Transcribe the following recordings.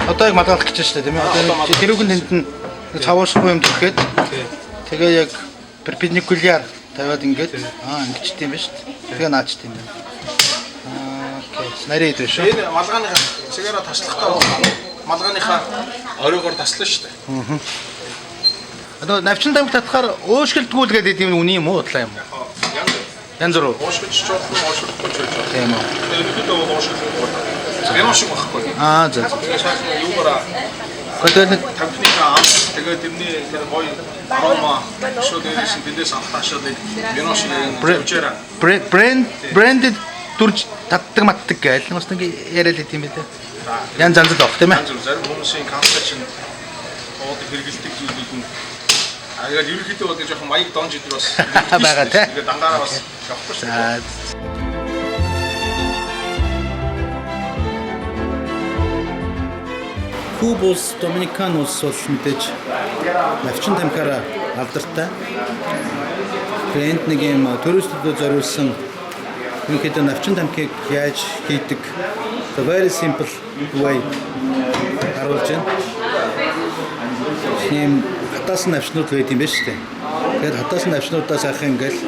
Одоо яг малгайлах гэж штэ тийм ээ. Одоо тэрүүг нь тэнд нь цавуушгүй юм төргээд тэгээ яг перпендикуляр тавиад ингээд ингэж тийм биш штэ. Тэгээ наач тийм байна. Окей. Нарийн идвэ шүү. Энэ малгайныхаа сигара таслахтаа малгайныхаа оройгоор таслаа штэ. Одоо навчин тамхи татхаар уушгэлтгүүл гэдэг юм үний юм уу удлаа юм уу? Янз бүр. Уушгилч жоохон уушглахгүй ч байж байна. Тийм үү. Тэгээд бол уушглахгүй. Гэнэ шиг байхгүй. За. Тэгээд шахна юугаараа Хөдөлгөөн тамхиныхаа ам тэгээд тэрний тэр гоё арома шоудээс тэндээс автаашаад гэнэ шиг явжээраа. брендed дүрж татдаг матдаг гээл бас нэг яриад л тийм байлаа. Янз янзд авах тийм ээ. Зарим хүмүүсийн концепшн уудаг хэрэгэлдэг зүйлүүд нь яг ерөнхийдөө бол жоохон маяг донж идэр бас байгаа тийм. Тэгээд дангаараа бас явахгүй шүү. Куба улс, Доминикан улс бол мэдээж навчин тамхиараа алдартай. Брэнд нэг юм туристуудад зориулсан ерөнхийдөө навчин тамхиг яаж хийдэг the very simple way харуулж байна. Тийм хатаасан навчнууд байд юм байна шүү дээ. Тэгээд хатаасан навчнуудаас ахын ингээл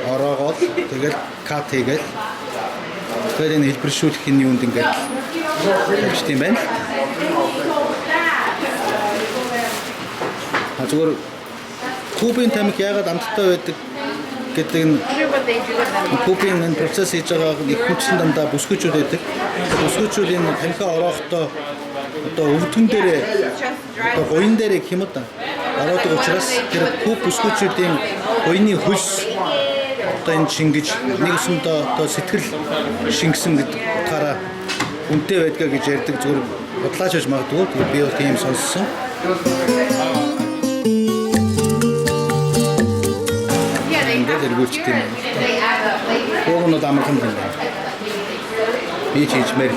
ороогоо тэгэл кат хийгээл тэгээд энэ хэлбэршүүлэх юунд ингээд тавьчих юм байна. Зүгээр Кубын тамхи яагаад амттай байдаг гэдэг нь Кубын энэ процесс хийж байгаа их хүчин дандаа бүсгүүчүүд байдаг. Бүсгүүчүүд энэ тамхи орохдоо одоо өвдгөн дээрээ одоо гоён дээрээ гэх юм да. Ороодог учраас тэр Куб бүсгүүчүүдийн гоёны хөлс одоо энэ шингэж нэгсэндээ одоо сэтгэл шингэсэн гэдэг утгаараа үнэтэй байдгаа гэж ярьдаг зүгээр бодлооч гэж магадгүй. Би бол тийм сонссон. Ингээд эргүүлчих юм. Уг нь амархан юм байна. Би ч хийж мээр.